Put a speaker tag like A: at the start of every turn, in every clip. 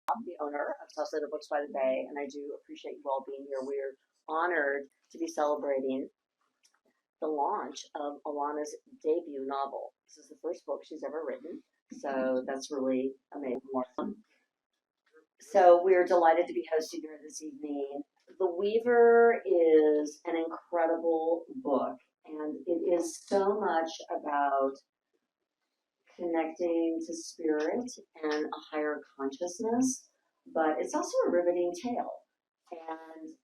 A: I'm the owner of Sausalito Books by the Bay, and I do appreciate you all being here. We're honored to be celebrating the launch of Alana's debut novel. This is the first book she's ever written, so that's really amazing. So we're delighted to be hosting her this evening. The Weaver is an incredible book, and it is so much about connecting to spirit and a higher consciousness, but it's also a riveting tale. And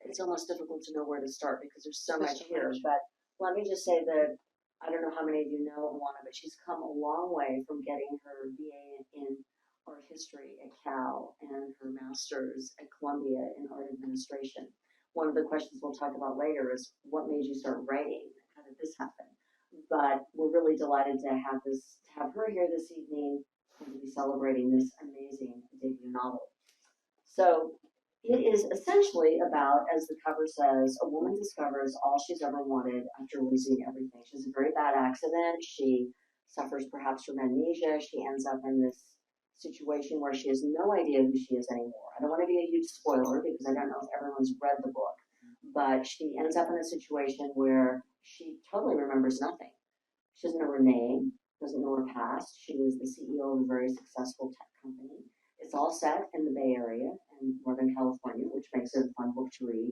A: it's almost difficult to know where to start because there's so much here. But let me just say that I don't know how many of you know Allona, but she's come a long way from getting her BA in art history at Cal and her master's at Columbia in art administration. One of the questions we'll talk about later is what made you start writing? How did this happen? But we're really delighted to have her here this evening and to be celebrating this amazing debut novel. So it is essentially about, as the cover says, a woman discovers all she's ever wanted after losing everything. She has a very bad accident. She suffers perhaps from amnesia. She ends up in this situation where she has no idea who she is anymore. I don't want to be a huge spoiler because I don't know if everyone's read the book, but she ends up in a situation where she totally remembers nothing. She doesn't know her name, doesn't know her past. She was the CEO of a very successful tech company. It's all set in the Bay Area in Northern California, which makes it a fun book to read.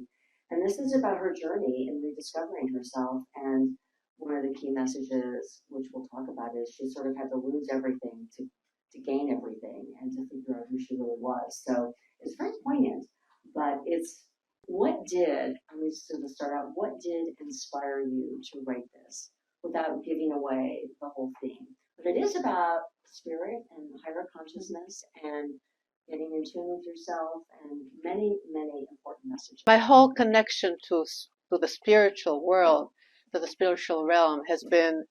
A: And this is about her journey in rediscovering herself. And one of the key messages, which we'll talk about, is she sort of had to lose everything to gain everything and to figure out who she really was. So it's very poignant, but it's what did, I mean, so to start out, what did inspire you to write this without giving away the whole theme? But it is about spirit and higher consciousness and getting in tune with yourself and many, many important messages.
B: My whole connection to the spiritual world, to the spiritual realm, has been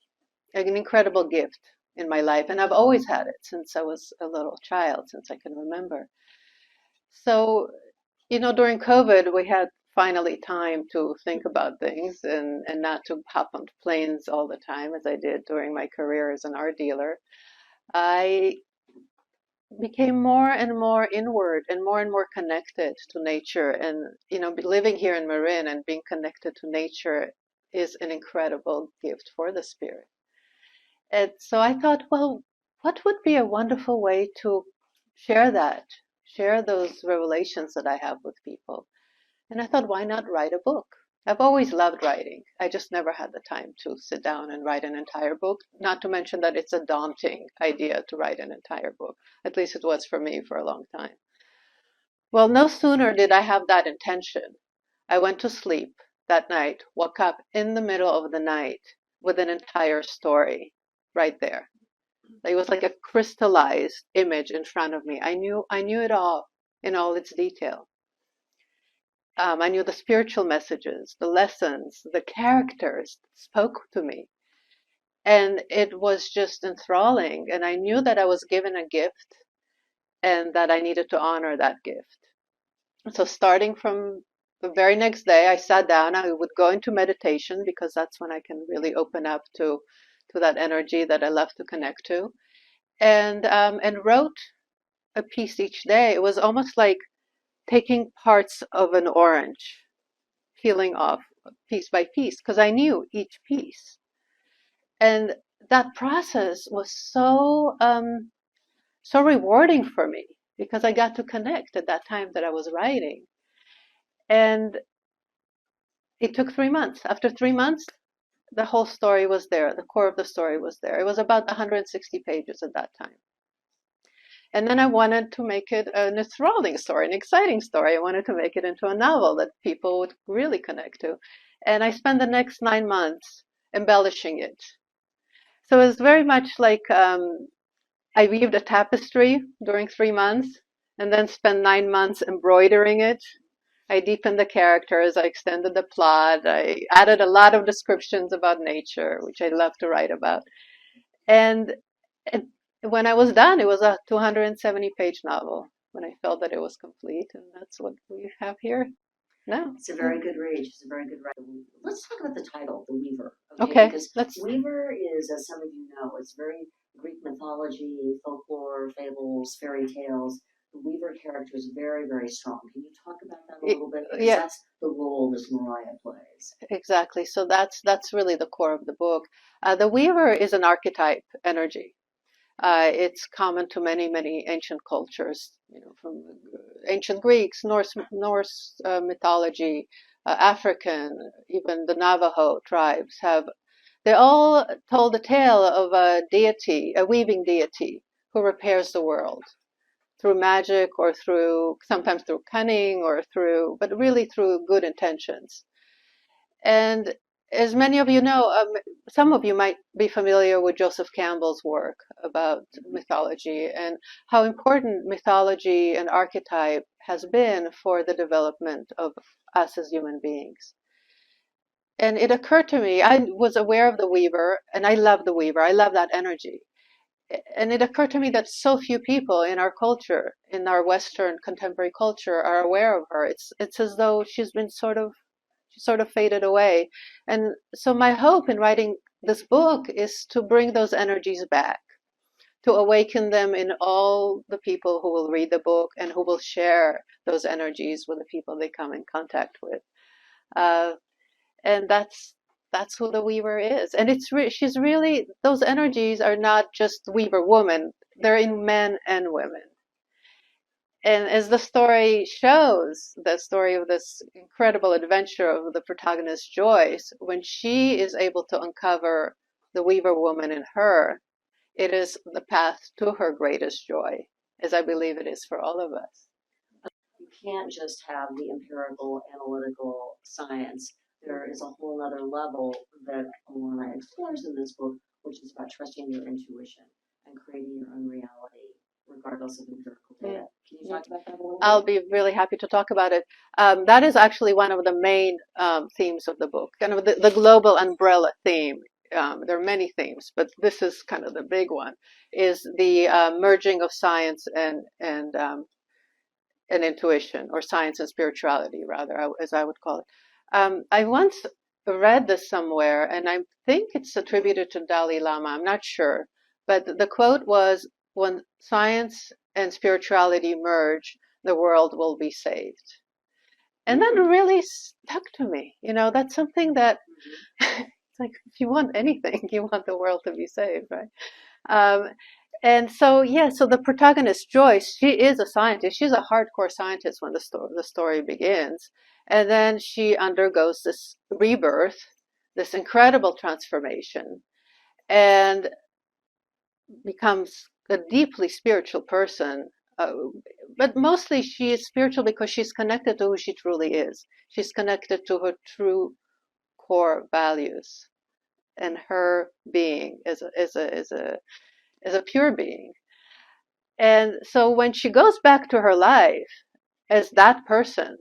B: an incredible gift in my life. And I've always had it since I was a little child, since I can remember. So, during COVID, we had finally time to think about things and not to hop on planes all the time as I did during my career as an art dealer. I became more and more inward and more connected to nature. And, living here in Marin and being connected to nature is an incredible gift for the spirit. And so I thought, well, what would be a wonderful way to share those revelations that I have with people? And I thought, why not write a book? I've always loved writing. I just never had the time to sit down and write an entire book, not to mention that it's a daunting idea to write an entire book. At least it was for me for a long time. Well, no sooner did I have that intention. I went to sleep that night, woke up in the middle of the night with an entire story right there. It was like a crystallized image in front of me. I knew it all in all its detail. I knew the spiritual messages, the lessons, the characters spoke to me. And it was just enthralling. And I knew that I was given a gift and that I needed to honor that gift. So starting from the very next day, I sat down. I would go into meditation because that's when I can really open up to that energy that I love to connect to. And wrote a piece each day. It was almost like taking parts of an orange, peeling off piece by piece, because I knew each piece. And that process was so rewarding for me because I got to connect at that time that I was writing. And it took 3 months. After 3 months, the whole story was there. The core of the story was there. It was about 160 pages at that time. And then I wanted to make it an enthralling story, an exciting story. I wanted to make it into a novel that people would really connect to. And I spent the next 9 months embellishing it. So it was very much like I weaved a tapestry during 3 months and then spent 9 months embroidering it. I deepened the characters, I extended the plot, I added a lot of descriptions about nature, which I love to write about. And when I was done, it was a 270-page novel when I felt that it was complete, and that's what we have here now.
A: It's a very good read. It's a very good writer. Let's talk about the title, The Weaver.
B: Okay.
A: Because Weaver is, as some of you know, it's very Greek mythology, folklore, fables, fairy tales. the Weaver character is very, very strong. Can you talk about that a little bit? Because
B: Yeah,
A: that's the role this Mariah plays.
B: exactly. So that's really the core of the book. The Weaver is an archetype energy. It's common to many ancient cultures, from ancient Greeks, Norse mythology, African, even the Navajo tribes have. They all told the tale of a deity, a weaving deity, who repairs the world through magic or sometimes through cunning but really through good intentions. And as many of you know, some of you might be familiar with Joseph Campbell's work about mythology and how important mythology and archetype has been for the development of us as human beings. And it occurred to me, I was aware of the Weaver, and I love the Weaver. I love that energy. And it occurred to me that so few people in our culture, in our Western contemporary culture, are aware of her. It's as though she's been she sort of faded away. And so my hope in writing this book is to bring those energies back, to awaken them in all the people who will read the book and who will share those energies with the people they come in contact with. Uh, and that's who the Weaver is. And she's really, those energies are not just Weaver woman, they're in men and women. And as the story shows, the story of this incredible adventure of the protagonist Joyce, when she is able to uncover the Weaver woman in her, it is the path to her greatest joy, as I believe it is for all of us.
A: You can't just have the empirical, analytical science. There is a whole other level that Allona explores in this book, which is about trusting your intuition and creating your own reality, regardless of empirical data. Can you talk about that a little bit?
B: I'll be really happy to talk about it. That is actually one of the main themes of the book, kind of the global umbrella theme. There are many themes, but this is kind of the big one, is the merging of science and intuition, or science and spirituality, rather, as I would call it. I once read this somewhere, and I think it's attributed to Dalai Lama. I'm not sure, but the quote was, "When science and spirituality merge, the world will be saved." And that really stuck to me. That's something that it's like, if you want anything, you want the world to be saved, right? Um, and so, yeah, so the protagonist, Joyce, she is a scientist. She's a hardcore scientist when the story begins. And then she undergoes this rebirth, this incredible transformation, and becomes a deeply spiritual person. But mostly she is spiritual because she's connected to who she truly is. She's connected to her true core values and her being as a pure being. And so when she goes back to her life as that person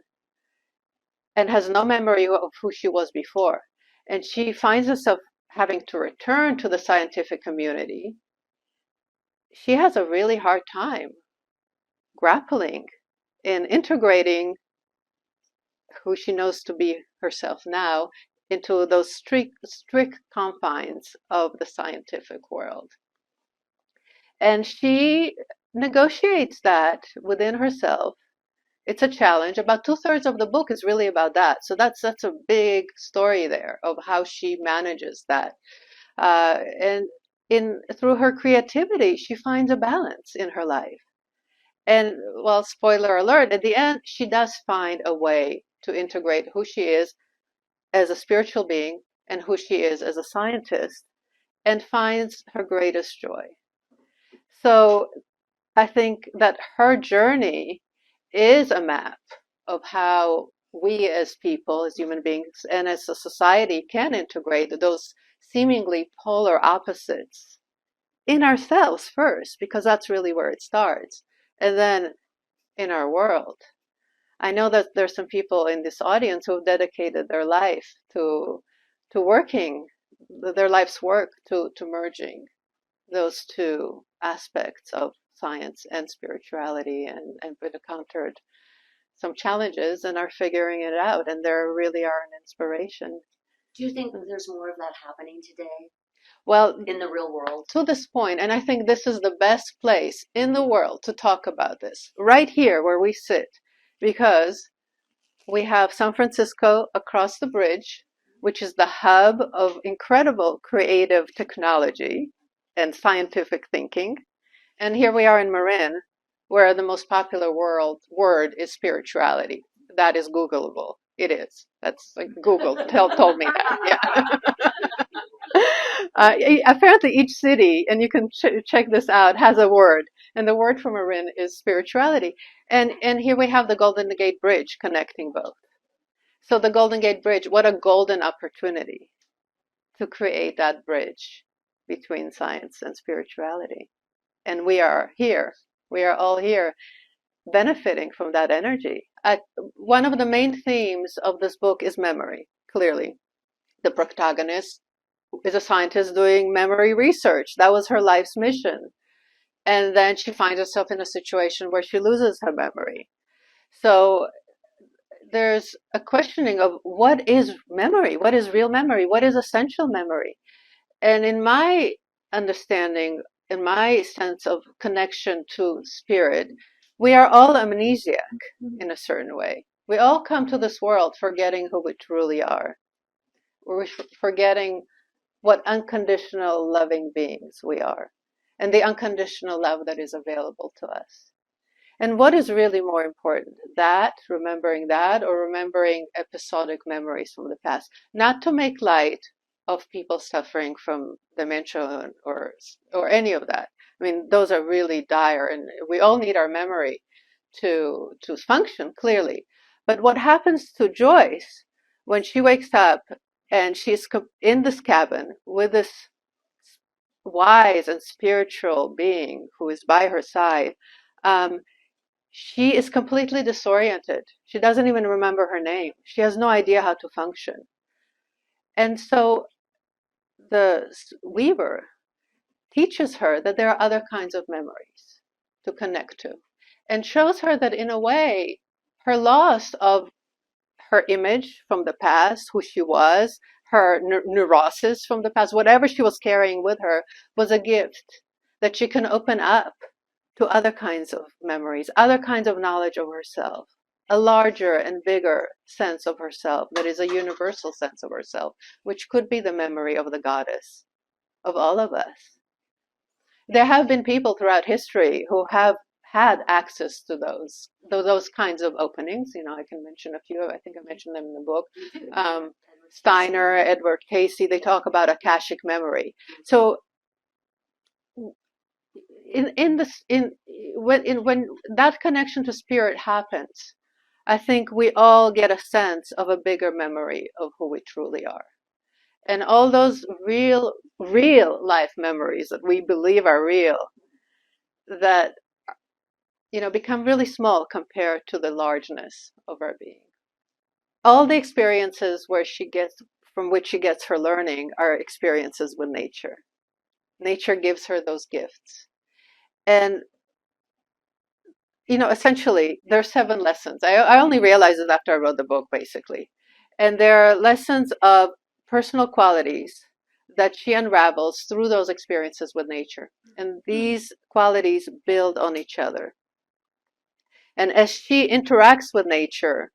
B: and has no memory of who she was before, and she finds herself having to return to the scientific community, she has a really hard time grappling in integrating who she knows to be herself now into those strict confines of the scientific world. And she negotiates that within herself. It's a challenge. About 2/3 of the book is really about that. So that's a big story there of how she manages that. And through her creativity, she finds a balance in her life. And, well, spoiler alert, at the end, she does find a way to integrate who she is as a spiritual being and who she is as a scientist, and finds her greatest joy. So I think that her journey is a map of how we as people, as human beings, and as a society can integrate those seemingly polar opposites in ourselves first, because that's really where it starts, and then in our world. I know that there's some people in this audience who have dedicated their life to working, their life's work to merging those two aspects of science and spirituality, and encountered some challenges and are figuring it out, and they really are an inspiration.
A: Do you think that there's more of that happening today?
B: Well,
A: in the real world.
B: to this point, and I think this is the best place in the world to talk about this, right here where we sit, because we have San Francisco across the bridge, which is the hub of incredible creative technology and scientific thinking. And here we are in Marin, where the most popular word is spirituality. That is Googleable. It is. That's like Google told me that. Yeah. Apparently, each city, and you can check this out, has a word, and the word for Marin is spirituality. And here we have the Golden Gate Bridge connecting both. So the Golden Gate Bridge, what a golden opportunity to create that bridge between science and spirituality. And we are here. We are all here benefiting from that energy. One of the main themes of this book is memory, clearly. The protagonist is a scientist doing memory research. That was her life's mission. And then she finds herself in a situation where she loses her memory. So there's a questioning of what is memory? What is real memory? What is essential memory? And in my understanding, in my sense of connection to spirit, we are all amnesiac in a certain way. We all come to this world forgetting who we truly are. We're forgetting what unconditional loving beings we are and the unconditional love that is available to us. And what is really more important, that, remembering that, or remembering episodic memories from the past? Not to make light of people suffering from dementia or any of that. I mean, those are really dire, and we all need our memory to function clearly. But what happens to Joyce when she wakes up and she's in this cabin with this wise and spiritual being who is by her side? She is completely disoriented. She doesn't even remember her name. She has no idea how to function. And so the weaver teaches her that there are other kinds of memories to connect to and shows her that in a way, her loss of her image from the past, who she was, her neurosis from the past, whatever she was carrying with her, was a gift that she can open up to other kinds of memories, other kinds of knowledge of herself, a larger and bigger sense of herself that is a universal sense of herself, which could be the memory of the goddess of all of us. There have been people throughout history who have had access to those kinds of openings. You know, I can mention a few. I think I mentioned them in the book. Steiner, Edward Casey, they talk about akashic memory. So when that connection to spirit happens, I think we all get a sense of a bigger memory of who we truly are. And all those real life memories that we believe are real, that, you know, become really small compared to the largeness of our being. All the experiences from which she gets her learning are experiences with nature. Nature gives her those gifts. And, you know, essentially, there are 7 lessons. I only realized it after I wrote the book, basically. And there are lessons of personal qualities that she unravels through those experiences with nature. And these qualities build on each other. And as she interacts with nature,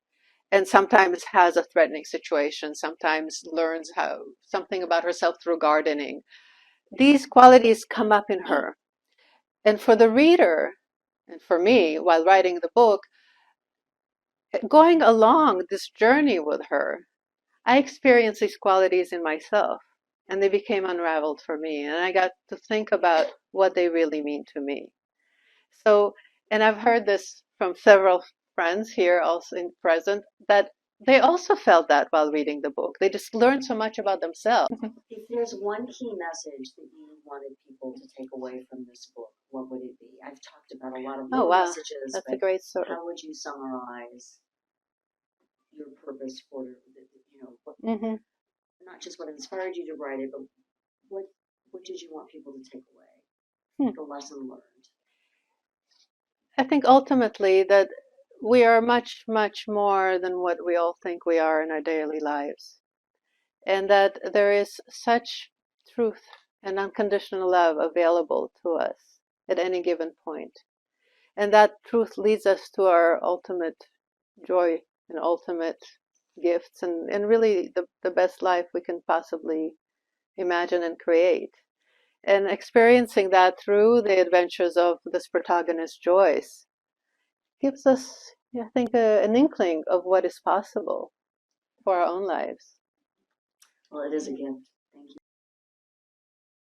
B: and sometimes has a threatening situation, sometimes learns something about herself through gardening, these qualities come up in her. And for the reader, and for me, while writing the book, going along this journey with her, I experienced these qualities in myself, and they became unraveled for me. And I got to think about what they really mean to me. So, and I've heard this from several friends here, also in present, that they also felt that while reading the book. They just learned so much about themselves.
A: If there's one key message that you wanted people to take away from this book, what would it be? I've talked about a lot of little messages,
B: that's
A: but
B: a great story.
A: how would you summarize your purpose for, you know, what, not just what inspired you to write it, but what did you want people to take away? The lesson learned.
B: I think ultimately that we are much, much more than what we all think we are in our daily lives. And that there is such truth and unconditional love available to us at any given point. And that truth leads us to our ultimate joy and ultimate gifts, and really the best life we can possibly imagine and create. And experiencing that through the adventures of this protagonist, Joyce, gives us, I think, an inkling of what is possible for our own lives.
A: Well, it is a gift.